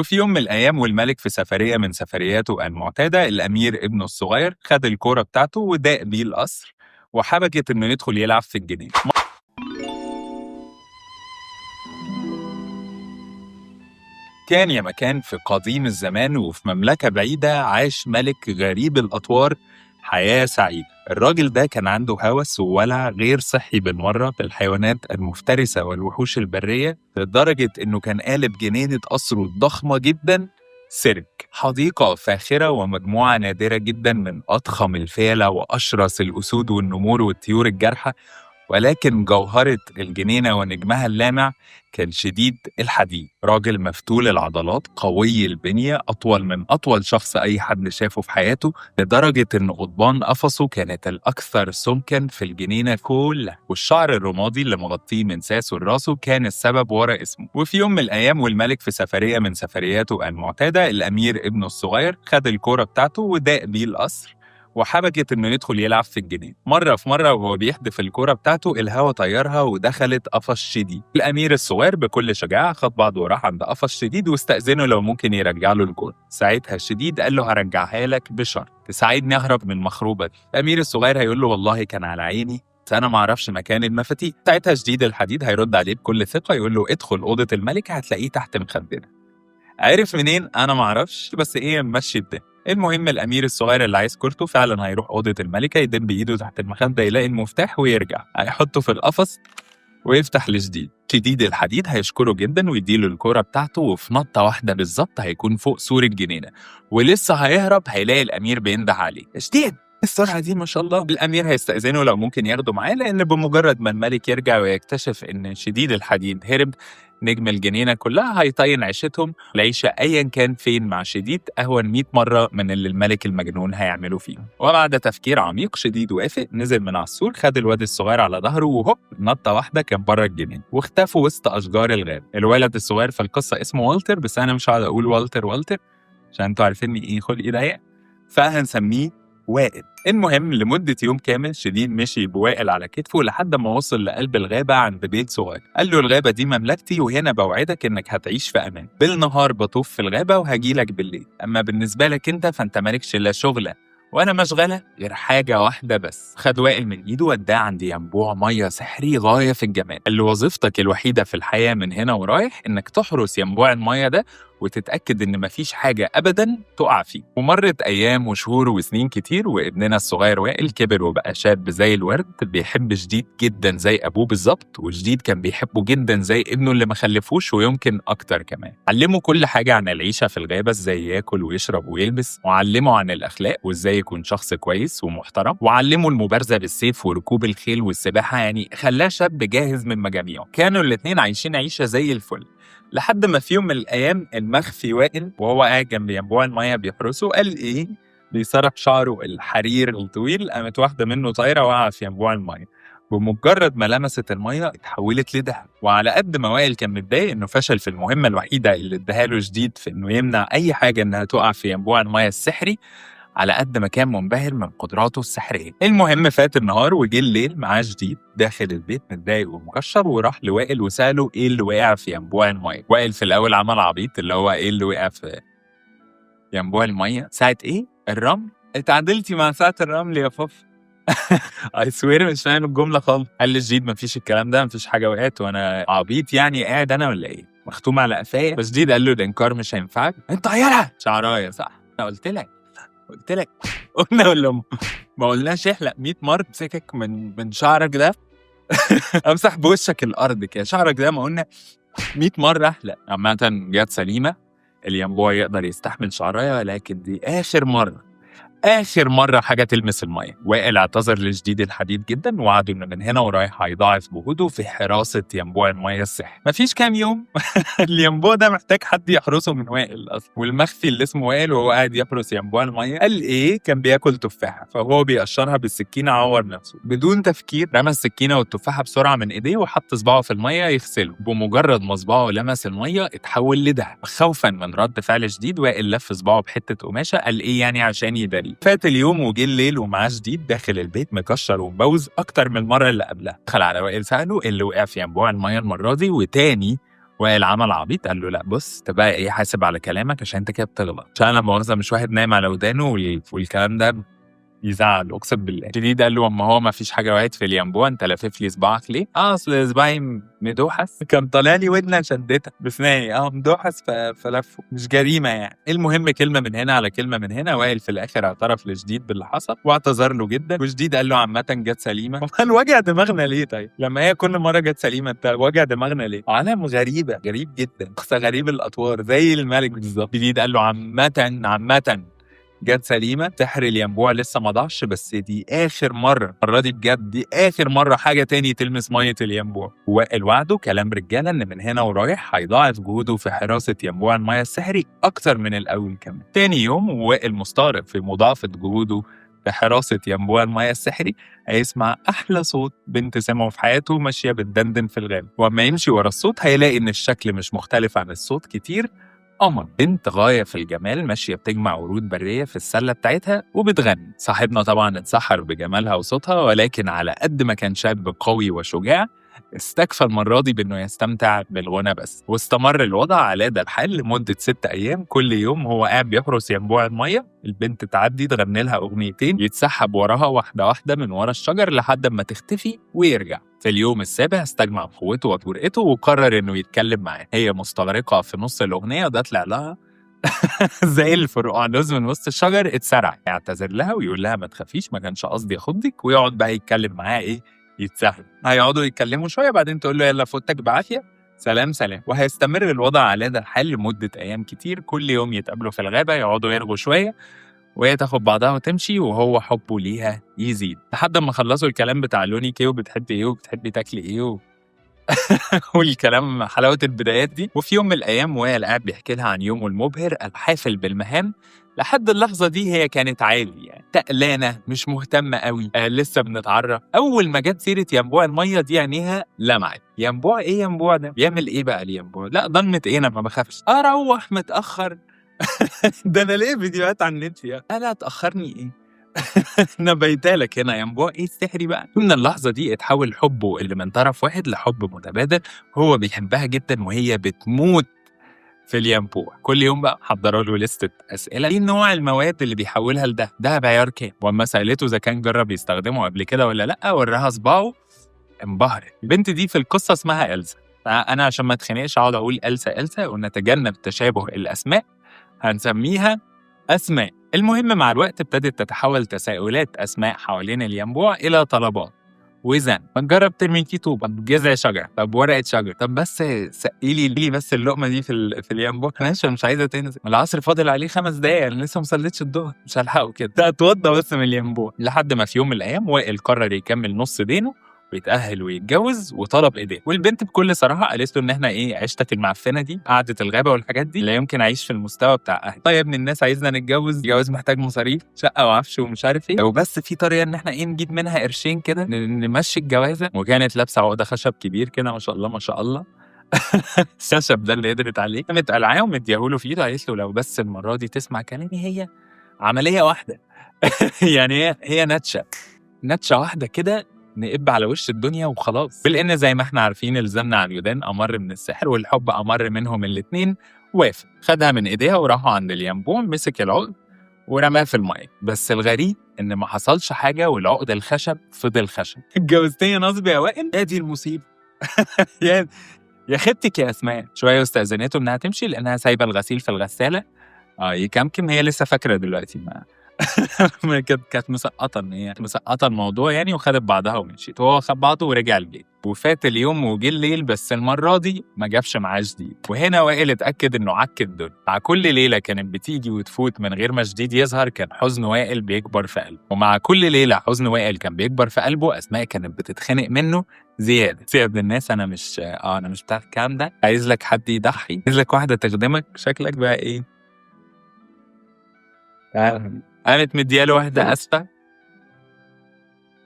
وفي يوم من الأيام والملك في سفرية من سفرياته المعتادة، الأمير ابنه الصغير خد الكورة بتاعته وداق بيه القصر وحبكت إنه يدخل يلعب في الجنينة. كان يا مكان في قديم الزمان وفي مملكة بعيدة عاش ملك غريب الأطوار حياة سعيدة. الراجل ده كان عنده هوس وولع غير صحي بالمرة بالحيوانات المفترسة والوحوش البرية، لدرجة إنه كان قالب جنينة قصره الضخمة جدا سيرك، حديقة فاخرة ومجموعة نادرة جدا من أضخم الفيلة وأشرس الأسود والنمور والطيور الجارحة. ولكن جوهرة الجنينة ونجمها اللامع كان شديد الحديد، راجل مفتول العضلات قوي البنية، أطول من أطول شخص أي حد شافه في حياته، لدرجة إن قضبان قفصه كانت الأكثر سمكاً في الجنينة كلها، والشعر الرمادي اللي مغطيه من ساسه لراسه كان السبب ورا اسمه. وفي يوم من الأيام والملك في سفرية من سفرياته المعتادة، الأمير ابنه الصغير خد الكورة بتاعته وداق بيه القصر وحبكت إنه يدخل يلعب في الجنينة. مرة في مرة وهو بيحدف الكرة بتاعته الهوا طيرها ودخلت قفص شديد. الأمير الصغير بكل شجاعة خد بعضه وراح عند قفص شديد واستأذنه لو ممكن يرجع له الكرة. ساعتها شديد قال له هرجعها لك بشرط تساعدني أهرب من المخروبة دي. الأمير الصغير هيقول له والله كان على عيني بس أنا معرفش مكان المفاتيح. ساعتها شديد الحديد هيرد عليه بكل ثقة يقول له ادخل أوضة الملك هتلاقيه تحت مخدنا. عارف منين؟ أنا معرفش، بس إيه مشي الدنيا. المهم الأمير الصغير اللي عايز كورته فعلا هيروح أوضة الملكة يدب بإيده تحت المخدة يلاقي المفتاح ويرجع هيحطه في القفص ويفتح لجديد. شديد الحديد هيشكره جدا ويديله الكورة بتاعته، وفي نطة واحدة بالظبط هيكون فوق سور الجنينة، ولسه هيهرب هيلاقي الأمير بينده عليه شديد السرعة دي ما شاء الله. الأمير هيستأذنه لو ممكن ياخده معاه، لأن بمجرد ما الملك يرجع ويكتشف إن شديد الحديد هرب نجم الجنينة كلها هيطين عيشتهم. العيشة أيا كان فين مع شديد أهون 100 مرة من اللي الملك المجنون هيعمله فيه. وبعد تفكير عميق شديد وافق، نزل من على السور، خد الواد الصغير على ظهره وهوب نطة واحدة كان بره الجنينة واختفوا وسط أشجار الغاب. الولد الصغير في القصة اسمه والتر، بس أنا مش هقعد أقول والتر عشان أنتوا عارفيني إيه خلقي ضيق، فهنسميه وائل. المهم لمدة يوم كامل شديد مشي بوائل على كتفه لحد ما وصل لقلب الغابة عند بيت صغير. قال له الغابة دي مملكتي وهنا بوعدك انك هتعيش في امان، بالنهار بطوف في الغابة وهجيلك بالليل، اما بالنسبة لك انت فانت مالكش لا شغلة وانا مشغلة غير حاجة واحدة بس. خد وائل من ايده وداه عند ينبوع مية سحري غاية في الجمال. قال له وظيفتك الوحيدة في الحياة من هنا ورايح انك تحرس ينبوع المية ده وتتأكد إن مفيش حاجة أبداً تقع فيه. ومرت أيام وشهور وسنين كتير، وابننا الصغير وائل كبر وبقى شاب زي الورد، بيحب شديد جداً زي أبوه بالظبط، وشديد كان بيحبه جداً زي ابنه اللي ما خلفوش ويمكن أكتر كمان. علمه كل حاجة عن العيشة في الغابة، إزاي ياكل ويشرب ويلبس، وعلمه عن الأخلاق وإزاي يكون شخص كويس ومحترم، وعلمه المبارزة بالسيف وركوب الخيل والسباحة، يعني خلاه شاب جاهز من مجاميعه. كانوا الاتنين عايشين عيشة زي الفل، لحد ما في يوم من الأيام المخفي وائل وهو قاعد جنب ينبوع المية بيحرسه قال إيه بيسرح شعره الحرير الطويل، قامت واحدة منه طايرة وقع في ينبوع المية. بمجرد ما لمست المية اتحولت لدهب. وعلى قد ما وائل كان متضايق إنه فشل في المهمة الوحيدة اللي اداها له جديد في إنه يمنع أي حاجة إنها تقع في ينبوع المية السحري، على قد ما كان منبهر من قدراته السحرية. المهم فات النهار وجه الليل معاه جديد داخل البيت متضايق ومكشر، وراح لوائل وسأله ايه اللي وقع في ينبوع المية. وائل في الأول عمل عبيط اللي هو ايه اللي وقع في ينبوع المية ساعة ايه؟ الرمل؟ اتعادلتي مع ساعة الرمل يا فوف. اي سوير مش فاهم الجملة خالص. قال لي جديد مفيش الكلام ده، مفيش حاجة وقعت، وانا عبيط يعني قاعد انا ولا ايه؟ مختوم على قفايا. بس جديد قال له الانكار مش هينفعك، انت عيالة شعرايه صح؟ انا قلت لك قلنا ولا ما قلناش احلق 100 مرة. امسكك من شعرك ده امسح بوشك الارض كده، شعرك ده ما قلنا 100 مرة احلق. عامة جت سليمة، الينبوع يقدر يستحمل شعرايه، ولكن دي آخر مرة حاجة تلمس المية. وائل اعتذر لجديد الحديد جدا وعد إنه من هنا ورايح هيضاعف جهوده في حراسة ينبوع المية السحري. مفيش كام يوم الينبوع ده محتاج حد يحرسه من وائل أصلا. والمخفي اللي اسمه وائل وهو قاعد يحرس ينبوع المية قال إيه كان بياكل تفاحة، فهو بيقشرها بالسكينة عور نفسه. بدون تفكير رمى السكينة والتفاحة بسرعة من إيديه وحط صباعه في المية يغسله. بمجرد ما صباعه لمس المية اتحول لدهب. خوفا من رد فعل جديد وائل لف صباعه بحتة قماشة، قال إيه يعني عشان يداري. فات اليوم وجه الليل ومعاه جديد داخل البيت مكشر ومبوز اكتر من المره اللي قبلها. دخل على وائل ساله اللي وقع في ينبوع الميه المره دي، وتاني وائل عمل عبيط قال له لا بص تبقى ايه، حاسب على كلامك عشان انت كده بتغلط، عشان انا مؤاخذه مش واحد نايم على ودانه والكلام ده يزعل اقسم بالله. شديد قال له اما هو ما فيش حاجه وقعت في اليانبوع، انت لافف لي صباعك ليه؟ اصل صباعي مدوحس، كان طالع لي ودنه شدتها بسناني مدوحس فلفه، مش جريمه يعني. المهم كلمه من هنا على كلمه من هنا، وائل في الاخر اعترف لشديد باللي حصل واعتذر له جدا، وشديد قال له عامه جت سليمه. امال وجع دماغنا ليه طيب؟ لما هي كل مره جت سليمه انت وجع دماغنا ليه؟ عالم غريبه، غريب جدا، شخص غريب الاطوار زي الملك بالظبط. شديد قال له عامه جت سليمه، سحر الينبوع لسه ما ضاعش، بس دي اخر مره، المره دي بجد دي اخر مره حاجه تاني تلمس ميه الينبوع. وائل وعده كلام رجاله ان من هنا ورايح هيضاعف جهوده في حراسه ينبوع الميه السحري اكتر من الاول كمان. تاني يوم وائل مستغرب في مضاعفه جهوده في حراسه ينبوع الميه السحري، هيسمع احلى صوت بنت سمعه في حياته ماشيه بتدندن في الغابه، واما يمشي ورا الصوت هيلاقي ان الشكل مش مختلف عن الصوت كتير. قمر بنت غاية في الجمال ماشية بتجمع ورود برية في السلة بتاعتها وبتغني. صاحبنا طبعا اتسحر بجمالها وصوتها، ولكن على قد ما كان شاب قوي وشجاع استكفى المرة دي بأنه يستمتع بالغنى بس. واستمر الوضع على ده الحال لمدة 6 أيام، كل يوم هو قاعد بيحرس ينبوع المية، البنت تعدي تغني لها أغنيتين، يتسحب وراها واحدة واحدة من ورا الشجر لحد ما تختفي ويرجع. في اليوم السابع استجمع قوته وجرأته وقرر إنه يتكلم معاه. هي مستغرقة في نص الأغنية وده طلع لها زي الفرقعلوز من وسط الشجر، اتسرع يعتذر لها ويقول لها ما تخافيش ما كانش قصدي أخضك، ويقعد بقى يتكلم معاها إيه، يتسحب. هيقعدوا يتكلموا شوية بعدين تقول له يلا فوتك بعافية، سلام سلام. وهيستمر الوضع على ده الحال لمدة أيام كتير، كل يوم يتقابلوا في الغابة يقعدوا يرغوا شوية، وهي تاخد بعضها وتمشي وهو حبه ليها يزيد، لحد ما خلصوا الكلام بتاع لونيك ايه وبتحبي ايه وبتحبي تاكلي ايه والكلام حلاوة البدايات دي. وفي يوم من الأيام وائل قاعد بيحكي لها عن يومه المبهر الحافل بالمهام. لحد اللحظة دي هي كانت عادي يعني، تقلانة مش مهتمة قوي، لسه بنتعرف. أول ما جت سيرة ينبوع المية دي عينيها لمعت. ينبوع إيه ينبوع ده؟ بيعمل إيه بقى الينبوع؟ لا ضلمت إيه، أنا ما بخافش، أروح متأخر ده أنا ليه فيديوهات على النت يا لا تأخرني إيه انا بيتالك هنا ينبوع ايه السحري بقى. من اللحظه دي اتحول حبه اللي من طرف واحد لحب متبادل، هو بيحبها جدا وهي بتموت في الينبوع. كل يوم بقى حضروا له لستة اسئله، ايه نوع المواد اللي بيحولها لده، ده بعيار كام، واما سالته اذا كان جرب يستخدمه قبل كده ولا لا وراها صباعه، انبهرت. البنت دي في القصه اسمها إلسا، انا عشان ما اتخنقش اقعد اقول إلسا ونتجنب تشابه الاسماء هنسميها أسماء. المهم مع الوقت ابتدت تتحول تساؤلات أسماء حوالين الينبوع إلى طلبات وزن. ما تجرب ترمي فيه طوبة، جذع شجر، طب ورقة شجر، طب بس سقيلي لي بس اللقمة دي في الينبوع، مش عايزة تنزل، العصر فاضل عليه 5 دقايق، أنا لسه مصليتش الظهر مش هلحقه كده، ده اتوضى بس من الينبوع. لحد ما في يوم من الأيام وائل قرر يكمل نص دينه ويتأهل ويتجوز وطلب ايديه. والبنت بكل صراحه قالت له ان احنا ايه، عيشتك المعفنه دي، قعده الغابه والحاجات دي لا يمكن اعيش في المستوى بتاع اهلي. طيب يا ابن الناس عايزنا نتجوز، الجواز محتاج مصاريف، شقه وعفش ومش عارف ايه، لو بس في طريقه ان احنا ايه نجيب منها قرشين كده نمشي الجوازه. وكانت لابسه عقده خشب كبير كده ما شاء الله ما شاء الله الخشب ده اللي قدرت عليه، قامت قلعاه ومديهوله في ايده، قالت له لو بس المره دي تسمع كلامي، هي عمليه واحده يعني هي نتشه واحده كده نقب على وش الدنيا وخلاص. لان زي ما احنا عارفين الزن على الودان امر من السحر، والحب امر منهم الاتنين. وافق، خدها من ايديها وراحوا عند الينبوع، مسك العقد ورماه في الميه. بس الغريب ان ما حصلش حاجه والعقد الخشب فضل خشب. اتجوزتني نصب يا وائل، يا دي المصيبه يا خدتك يا اسماء. شويه واستاذنته انها تمشي لانها سايبه الغسيل في الغساله يكمكم. هي لسه فاكره دلوقتي ما كانت مسقطه ان هي مسقطه الموضوع يعني، وخدت بعضها ومشيت. وهو خد بعضه ورجع البيت. وفات اليوم وجه الليل، بس المره دي ما جابش معاه جديد. وهنا وائل اتاكد انه عك الدنيا. مع كل ليله كانت بتيجي وتفوت من غير ما جديد يظهر، كان حزن وائل بيكبر في قلبه. ومع كل ليله حزن وائل كان بيكبر في قلبه، اسماء كانت بتتخنق منه زياده. يا ابن الناس انا مش بتاع الكلام ده، عايز لك حد يضحي، عايز لك واحده تخدمك، شكلك بقى ايه. قامت مدياله واحده اسفه.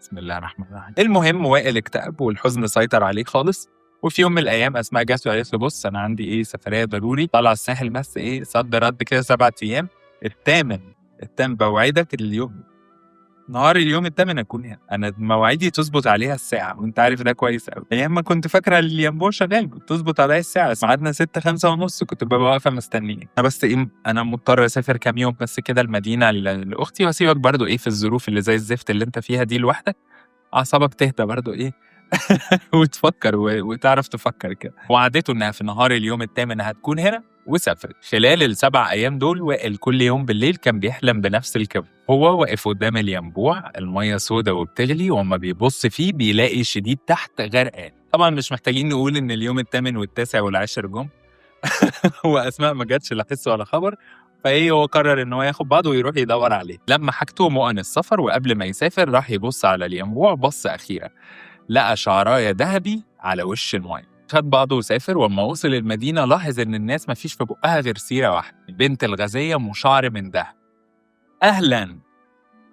بسم الله الرحمن الرحيم. المهم وائل اكتئب والحزن سيطر عليه خالص. وفي يوم من الايام اسماء جت وقالت له بص انا عندي ايه سفريه ضروري طالعه الساحل، بس ايه صد رد كده 7 ايام، الثامن بوعدك اليوم نهار اليوم التامن أكون هنا، أنا مواعيدي تضبط عليها الساعة وأنت عارف ده كويس أوي، أيام ما كنت فاكرة الينبوع شغال كنت تضبط عليا الساعة، بس ميعادنا 6 5:30 كنت بابقى واقفة مستنية، أنا بس إيه أنا مضطر أسافر كام يوم بس كده المدينة لأختي وأسيبك برضه إيه في الظروف اللي زي الزفت اللي أنت فيها دي لوحدك، أعصابك تهدى برضه إيه وتفكر وتعرف تفكر كده، وعدته إنها في نهار اليوم التامن هتكون هنا وسافرت. خلال ال7 أيام دول وائل كل يوم بالليل كان بيحلم بنفس الكابوس، هو واقف قدام الينبوع المَيّة سودا وبتغلي وأمّا بيبُص فيه بيلاقي شديد تحت غرقان. طبعًا مش محتاجين نقول إن اليوم التامن والتاسع والعاشر جُم وأسماء ما جاتش لا حِس ولا خبر، فإيه هو قرر إن هو ياخد بعضه ويروح يدوّر عليه. لمّا حاجته ومؤن السفر وقبل ما يسافر راح يبُص على الينبوع بصّة أخيرة، لقى شعراية دهبي على وش المَيّة. خد بعضه وسافر وأمّا وصل المدينة لاحظ إن الناس ما فيش في بُقّها غير سيرة واحدة، البنت الغازية أم شعر من دهب. أهلًا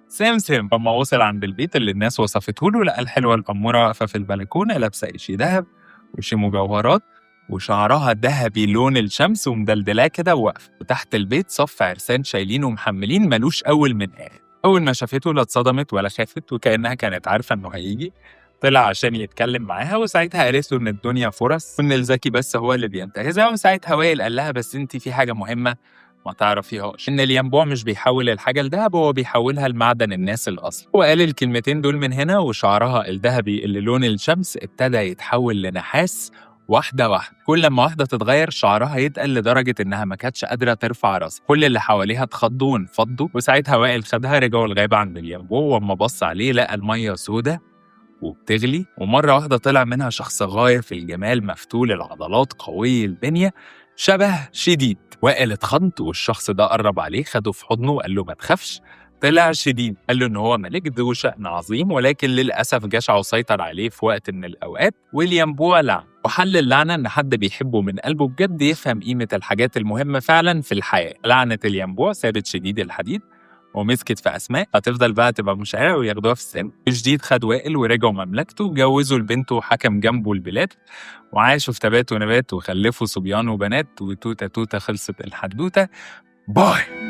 سمسم. أمّا وصل عند البيت اللي الناس وصفته له لقى الحلوة الأمورة واقفة في البلكونة لابسة إشي دهب وإشي مجوهرات وشعرها دهبي لون الشمس ومدلدلاه كده وواقفة، وتحت البيت صف عرسان شايلين ومحملين مالوش أول من آخر. أول ما شافته لا اتصدمت ولا خافت وكأنها كانت عارفة إنه هييجي، طلع عشان يتكلم معاها وساعتها قالت له إن الدنيا فرص وإن الذكي بس هو اللي بينتهزها، وساعتها وائل قال لها بس أنتِ في حاجة مهمة ما تعرفيهاش، إن الينبوع مش بيحوّل الحاجة لدهب هو بيحوّلها لمعدن الناس الأصلي. هو قال الكلمتين دول من هنا وشعرها الدهبي اللي لون الشمس ابتدى يتحوّل لنحاس واحدة واحدة، كل أمّا واحدة تتغيّر شعرها يتقل لدرجة إنها ما كانتش قادرة ترفع راسها، كل اللي حواليها اتخضّوا وانفضّوا، وساعتها وائل خدها رجعوا الغابة عند الينبوع وأمّا بَص عليه لقى المَيّة سودا وبتغلي ومرة واحدة طلع منها شخص غاية في الجمال مفتول العضلات قوي البنية شبه شديد. وائل اتخض والشخص ده قرب عليه خده في حضنه وقال له ما تخافش. طلع شديد قال له إن هو ملك ذو شأن عظيم ولكن للأسف جشعه سيطر عليه في وقت من الأوقات والينبوع لعن، وحل اللعنة إن حد بيحبه من قلبه بجد يفهم قيمة الحاجات المهمة فعلا في الحياة. لعنة الينبوع سابت شديد الحديد ومسكت في أسماء هتفضل بقى تبقى مشاعرة وياخدوها في السن. جديد خد وائل ورجعوا مملكته وجوزوا لبنته وحكم جنبه البلاد وعاشوا في تبات ونبات وخلفوا صبيان وبنات وتوتة توتة خلصت الحدوتة. باي.